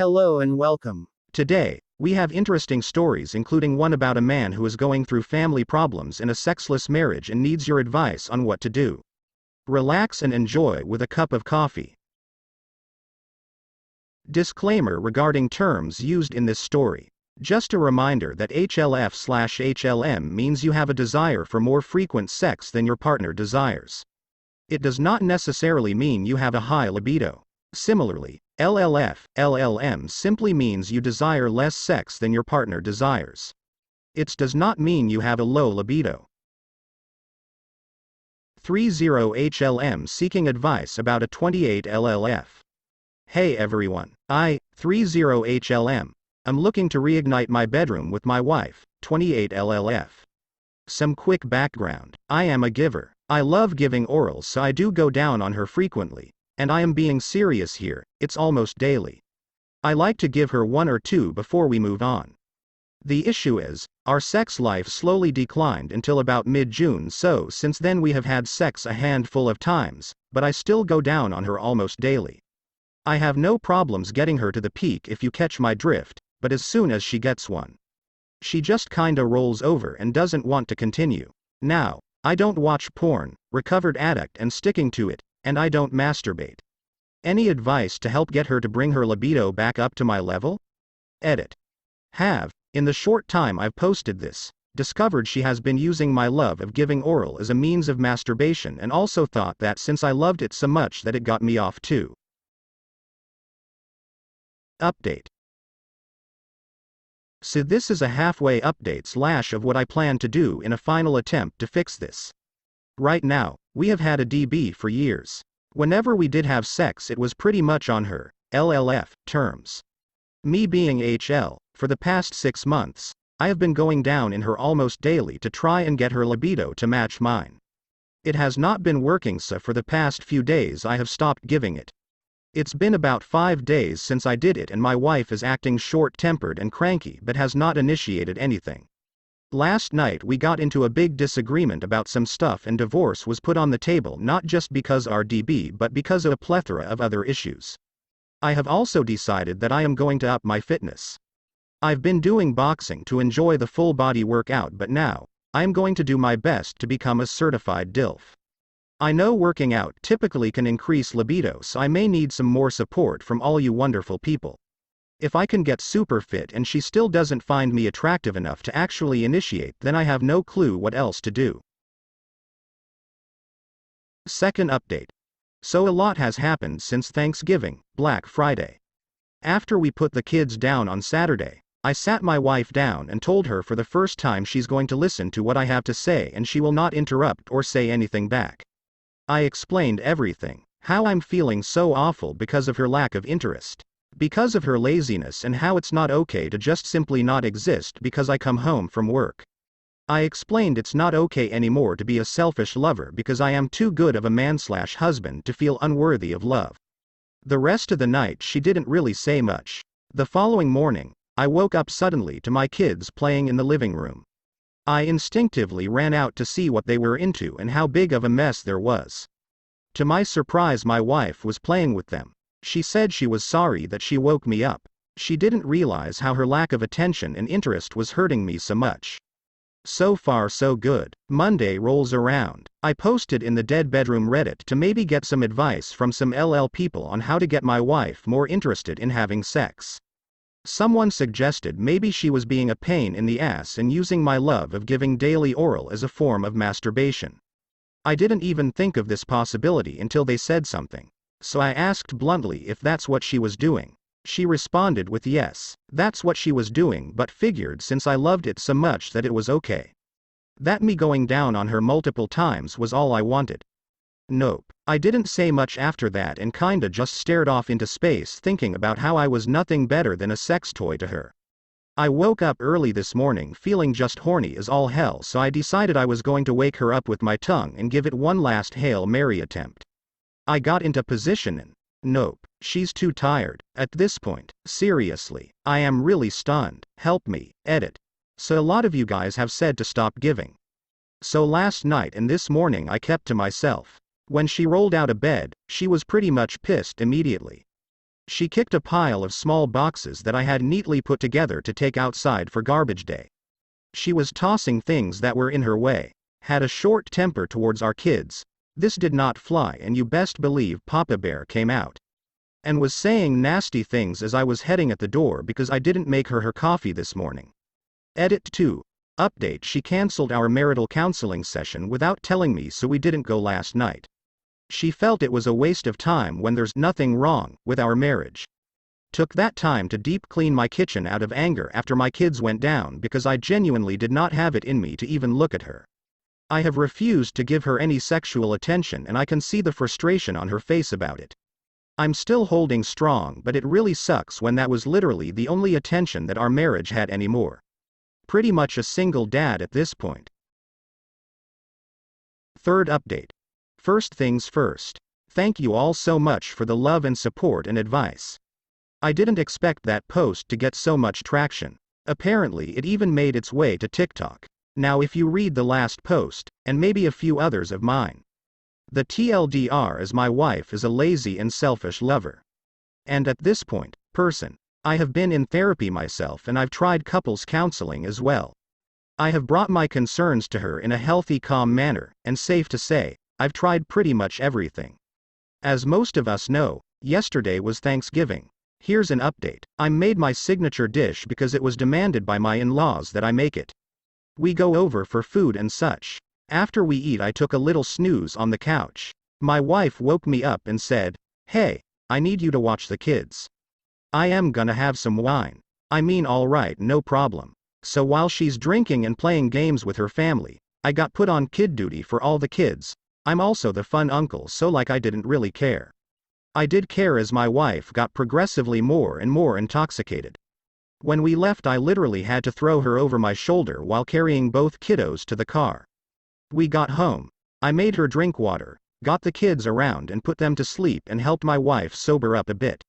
Hello and welcome. Today, we have interesting stories, including one about a man who is going through family problems in a sexless marriage and needs your advice on what to do. Relax and enjoy with a cup of coffee. Disclaimer regarding terms used in this story. Just a reminder that HLF/HLM means you have a desire for more frequent sex than your partner desires. It does not necessarily mean you have a high libido. Similarly, LLF/LLM simply means you desire less sex than your partner desires. It does not mean you have a low libido. 30HLM seeking advice about a 28 LLF. Hey everyone, I, 30HLM, am looking to reignite my bedroom with my wife, 28 LLF. Some quick background. I am a giver. I love giving oral, so I do go down on her frequently. And I am being serious here, it's almost daily. I like to give her one or two before we move on. The issue is, our sex life slowly declined until about mid-June, so since then we have had sex a handful of times, but I still go down on her almost daily. I have no problems getting her to the peak if you catch my drift, but as soon as she gets one, she just kinda rolls over and doesn't want to continue. Now, I don't watch porn, recovered addict and sticking to it, and I don't masturbate. Any advice to help get her to bring her libido back up to my level? Edit. In the short time I've posted this, discovered she has been using my love of giving oral as a means of masturbation and also thought that since I loved it so much that it got me off too. Update. So this is a halfway update / of what I plan to do in a final attempt to fix this. Right now, we have had a DB for years. Whenever we did have sex it was pretty much on her, LLF, terms. Me being HL, for the past 6 months, I have been going down in her almost daily to try and get her libido to match mine. It has not been working, so for the past few days I have stopped giving it. It's been about 5 days since I did it and my wife is acting short-tempered and cranky but has not initiated anything. Last night we got into a big disagreement about some stuff and divorce was put on the table not just because our DB but because of a plethora of other issues. I have also decided that I am going to up my fitness. I've been doing boxing to enjoy the full body workout, but now, I am going to do my best to become a certified DILF. I know working out typically can increase libido, so I may need some more support from all you wonderful people. If I can get super fit and she still doesn't find me attractive enough to actually initiate, then I have no clue what else to do. Second update. So a lot has happened since Thanksgiving, Black Friday. After we put the kids down on Saturday, I sat my wife down and told her for the first time she's going to listen to what I have to say and she will not interrupt or say anything back. I explained everything, how I'm feeling so awful because of her lack of interest. Because of her laziness and how it's not okay to just simply not exist because I come home from work. I explained it's not okay anymore to be a selfish lover because I am too good of a man/husband to feel unworthy of love. The rest of the night she didn't really say much. The following morning, I woke up suddenly to my kids playing in the living room. I instinctively ran out to see what they were into and how big of a mess there was. To my surprise, my wife was playing with them. She said she was sorry that she woke me up. She didn't realize how her lack of attention and interest was hurting me so much. So far so good. Monday rolls around. I posted in the Dead Bedroom Reddit to maybe get some advice from some LL people on how to get my wife more interested in having sex. Someone suggested maybe she was being a pain in the ass and using my love of giving daily oral as a form of masturbation. I didn't even think of this possibility until they said something. So I asked bluntly if that's what she was doing. She responded with yes, that's what she was doing, but figured since I loved it so much that it was okay. That me going down on her multiple times was all I wanted. Nope. I didn't say much after that and kinda just stared off into space thinking about how I was nothing better than a sex toy to her. I woke up early this morning feeling just horny as all hell, so I decided I was going to wake her up with my tongue and give it one last Hail Mary attempt. I got into position and nope, she's too tired. At this point, seriously, I am really stunned. Help me. Edit. So a lot of you guys have said to stop giving. So last night and this morning I kept to myself. When she rolled out of bed, she was pretty much pissed immediately. She kicked a pile of small boxes that I had neatly put together to take outside for garbage day. She was tossing things that were in her way, had a short temper towards our kids. This did not fly, and you best believe Papa Bear came out and was saying nasty things as I was heading at the door because I didn't make her coffee this morning. Edit 2. Update: she cancelled our marital counseling session without telling me, so we didn't go last night. She felt it was a waste of time when there's nothing wrong with our marriage. Took that time to deep clean my kitchen out of anger after my kids went down because I genuinely did not have it in me to even look at her. I have refused to give her any sexual attention, and I can see the frustration on her face about it. I'm still holding strong, but it really sucks when that was literally the only attention that our marriage had anymore. Pretty much a single dad at this point. Third update. First things first. Thank you all so much for the love and support and advice. I didn't expect that post to get so much traction. Apparently it even made its way to TikTok. Now if you read the last post, and maybe a few others of mine, the TLDR is my wife is a lazy and selfish lover. And at this point, I have been in therapy myself, and I've tried couples counseling as well. I have brought my concerns to her in a healthy, calm manner, and safe to say, I've tried pretty much everything. As most of us know, yesterday was Thanksgiving. Here's an update. I made my signature dish because it was demanded by my in-laws that I make it. We go over for food and such. After we eat, I took a little snooze on the couch. My wife woke me up and said, "Hey, I need you to watch the kids. I am gonna have some wine." I mean, alright, no problem. So while she's drinking and playing games with her family, I got put on kid duty for all the kids. I'm also the fun uncle, so like I didn't really care. I did care as my wife got progressively more and more intoxicated. When we left, I literally had to throw her over my shoulder while carrying both kiddos to the car. We got home. I made her drink water, got the kids around and put them to sleep, and helped my wife sober up a bit.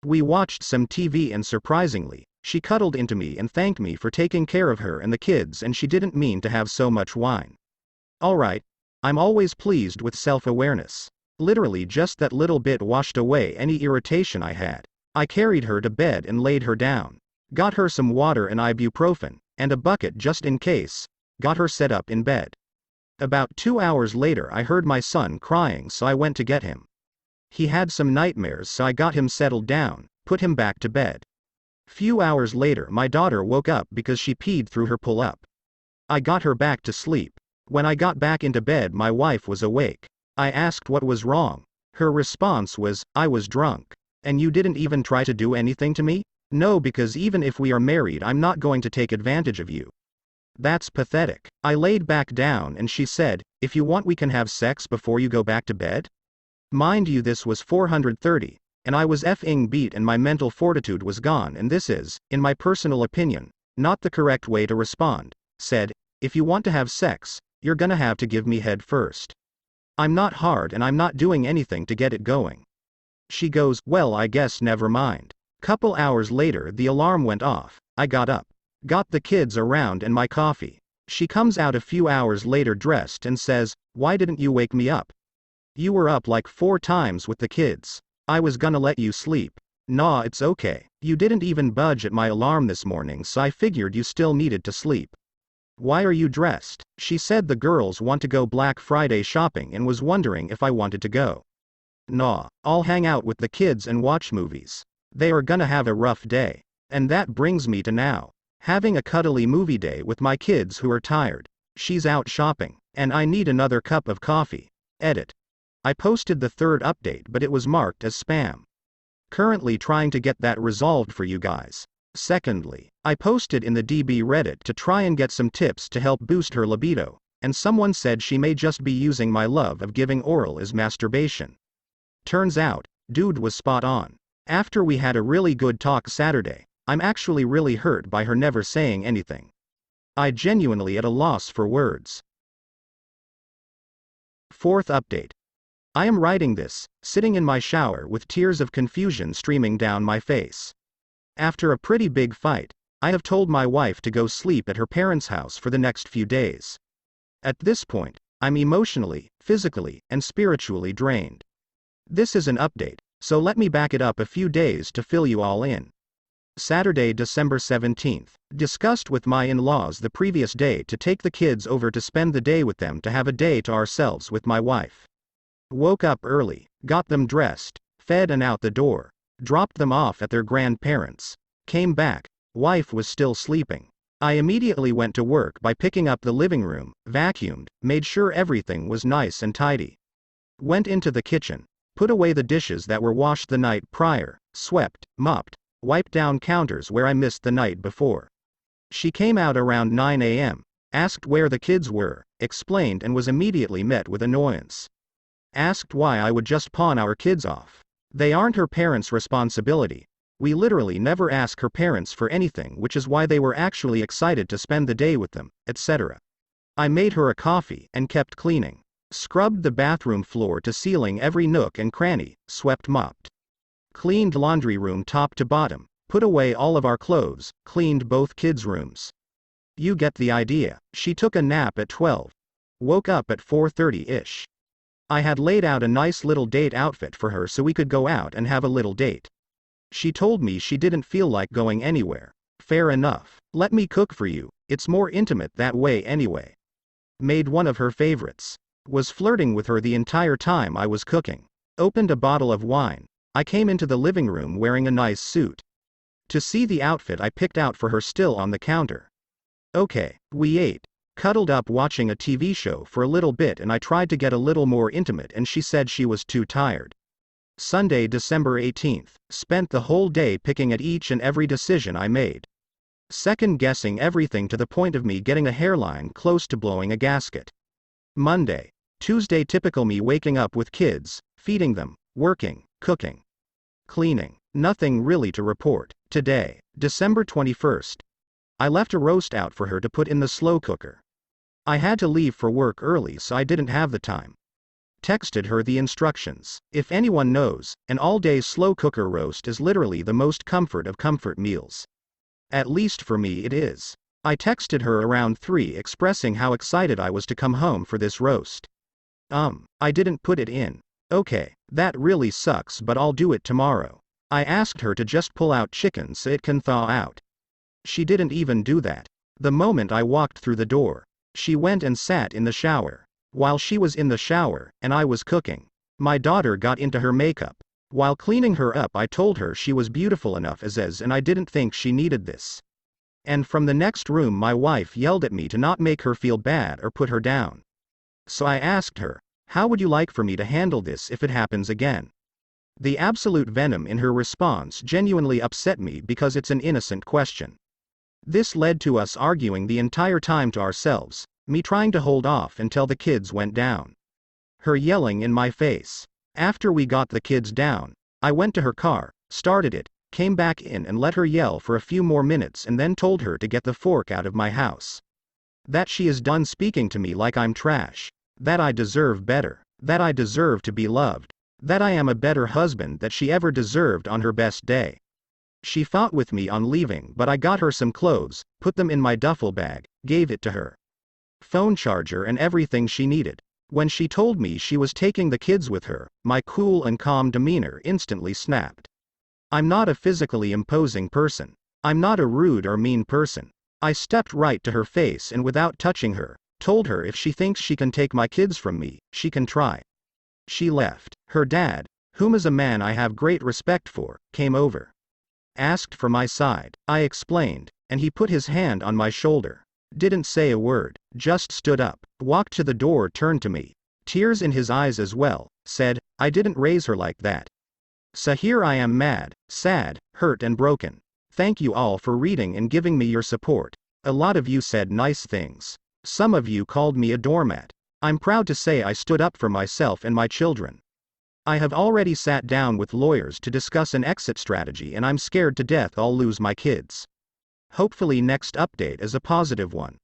We watched some TV, and surprisingly, she cuddled into me and thanked me for taking care of her and the kids, and she didn't mean to have so much wine. Alright, I'm always pleased with self-awareness. Literally just that little bit washed away any irritation I had. I carried her to bed and laid her down. Got her some water and ibuprofen, and a bucket just in case. Got her set up in bed. About 2 hours later, I heard my son crying, so I went to get him. He had some nightmares, so I got him settled down, put him back to bed. Few hours later, my daughter woke up because she peed through her pull-up. I got her back to sleep. When I got back into bed, my wife was awake. I asked what was wrong. Her response was, "I was drunk." "And you didn't even try to do anything to me?" "No, because even if we are married, I'm not going to take advantage of you." That's pathetic. I laid back down and she said, "If you want, we can have sex before you go back to bed?" Mind you, this was 430, and I was effing beat and my mental fortitude was gone, and this is, in my personal opinion, not the correct way to respond. Said, "If you want to have sex, you're gonna have to give me head first. I'm not hard and I'm not doing anything to get it going." She goes, "Well, I guess never mind." Couple hours later, the alarm went off. I got up. Got the kids around and my coffee. She comes out a few hours later dressed and says, "Why didn't you wake me up? You were up like 4 times with the kids. I was gonna let you sleep." "Nah, it's okay. You didn't even budge at my alarm this morning, so I figured you still needed to sleep." "Why are you dressed?" She said the girls want to go Black Friday shopping and was wondering if I wanted to go. "Nah, I'll hang out with the kids and watch movies. They are gonna have a rough day." And that brings me to now. Having a cuddly movie day with my kids who are tired. She's out shopping, and I need another cup of coffee. Edit. I posted the third update, but it was marked as spam. Currently trying to get that resolved for you guys. Secondly, I posted in the DB Reddit to try and get some tips to help boost her libido, and someone said she may just be using my love of giving oral as masturbation. Turns out, dude was spot on. After we had a really good talk Saturday, I'm actually really hurt by her never saying anything. I genuinely at a loss for words. Fourth update. I am writing this, sitting in my shower with tears of confusion streaming down my face. After a pretty big fight, I have told my wife to go sleep at her parents' house for the next few days. At this point, I'm emotionally, physically, and spiritually drained. This is an update, So let me back it up a few days to fill you all in. Saturday, December 17th. Discussed with my in-laws the previous day to take the kids over to spend the day with them, to have a day to ourselves with my wife. Woke up early, got them dressed, fed and out the door, dropped them off at their grandparents', came back, wife was still sleeping. I immediately went to work by picking up the living room, vacuumed, made sure everything was nice and tidy. Went into the kitchen, put away the dishes that were washed the night prior, swept, mopped, wiped down counters where I missed the night before. She came out around 9 a.m., asked where the kids were, explained, and was immediately met with annoyance. Asked why I would just pawn our kids off. They aren't her parents' responsibility. We literally never ask her parents for anything, which is why they were actually excited to spend the day with them, etc. I made her a coffee and kept cleaning. Scrubbed the bathroom floor to ceiling, every nook and cranny, swept, mopped. Cleaned laundry room top to bottom, put away all of our clothes, cleaned both kids' rooms. You get the idea. She took a nap at 12. Woke up at 4:30-ish. I had laid out a nice little date outfit for her so we could go out and have a little date. She told me she didn't feel like going anywhere. Fair enough. Let me cook for you, it's more intimate that way anyway. Made one of her favorites. Was flirting with her the entire time I was cooking. Opened a bottle of wine. I came into the living room wearing a nice suit. To see the outfit I picked out for her still on the counter. Okay, we ate. Cuddled up watching a TV show for a little bit, and I tried to get a little more intimate and she said she was too tired. Sunday, December 18th. Spent the whole day picking at each and every decision I made. Second guessing everything to the point of me getting a hairline close to blowing a gasket. Monday. Tuesday, typical me, waking up with kids, feeding them, working, cooking, cleaning. Nothing really to report. Today, December 21st. I left a roast out for her to put in the slow cooker. I had to leave for work early, so I didn't have the time. Texted her the instructions. If anyone knows, an all-day slow cooker roast is literally the most comfort of comfort meals. At least for me it is. I texted her around 3 expressing how excited I was to come home for this roast. I didn't put it in. Okay, that really sucks, but I'll do it tomorrow. I asked her to just pull out chicken so it can thaw out. She didn't even do that. The moment I walked through the door, she went and sat in the shower. While she was in the shower, and I was cooking, my daughter got into her makeup. While cleaning her up, I told her she was beautiful enough as is and I didn't think she needed this. And from the next room my wife yelled at me to not make her feel bad or put her down. So I asked her, how would you like for me to handle this if it happens again? The absolute venom in her response genuinely upset me because it's an innocent question. This led to us arguing the entire time to ourselves, me trying to hold off until the kids went down. Her yelling in my face. After we got the kids down, I went to her car, started it, came back in and let her yell for a few more minutes and then told her to get the fork out of my house. That she is done speaking to me like I'm trash. That I deserve better. That I deserve to be loved. That I am a better husband that she ever deserved on her best day. She fought with me on leaving, but I got her some clothes, put them in my duffel bag, gave it to her. Phone charger and everything she needed. When she told me she was taking the kids with her, my cool and calm demeanor instantly snapped. I'm not a physically imposing person. I'm not a rude or mean person. I stepped right to her face and without touching her, told her if she thinks she can take my kids from me, she can try. She left. Her dad, whom as a man I have great respect for, came over. Asked for my side. I explained, and he put his hand on my shoulder. Didn't say a word, just stood up, walked to the door, turned to me, tears in his eyes as well, said, I didn't raise her like that. So here I am, mad, sad, hurt and broken. Thank you all for reading and giving me your support. A lot of you said nice things. Some of you called me a doormat. I'm proud to say I stood up for myself and my children. I have already sat down with lawyers to discuss an exit strategy and I'm scared to death I'll lose my kids. Hopefully next update is a positive one.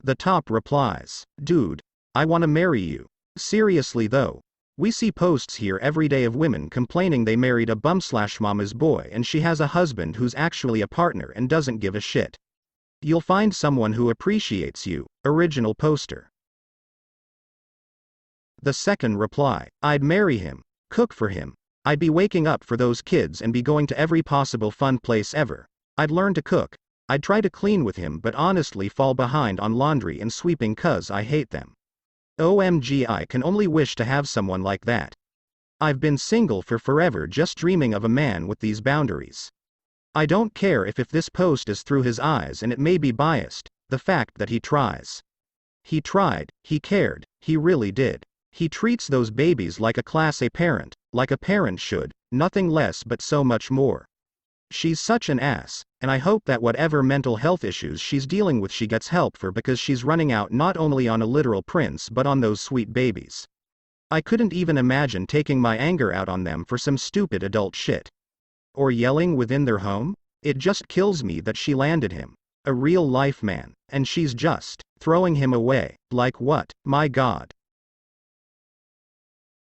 The top replies, dude, I wanna marry you. Seriously though. We see posts here every day of women complaining they married a bum/mama's boy and she has a husband who's actually a partner and doesn't give a shit. You'll find someone who appreciates you. Original poster. The second reply, I'd marry him. Cook for him. I'd be waking up for those kids and be going to every possible fun place ever. I'd learn to cook. I'd try to clean with him but honestly fall behind on laundry and sweeping cuz I hate them. OMG, I can only wish to have someone like that. I've been single for forever just dreaming of a man with these boundaries. I don't care if this post is through his eyes and it may be biased, the fact that he tries. He tried, he cared, he really did. He treats those babies like a class A parent, like a parent should, nothing less but so much more. She's such an ass, and I hope that whatever mental health issues she's dealing with she gets help for because she's running out not only on a literal prince but on those sweet babies. I couldn't even imagine taking my anger out on them for some stupid adult shit. Or yelling within their home? It just kills me that she landed him. A real life man, and she's just throwing him away. Like what? My God.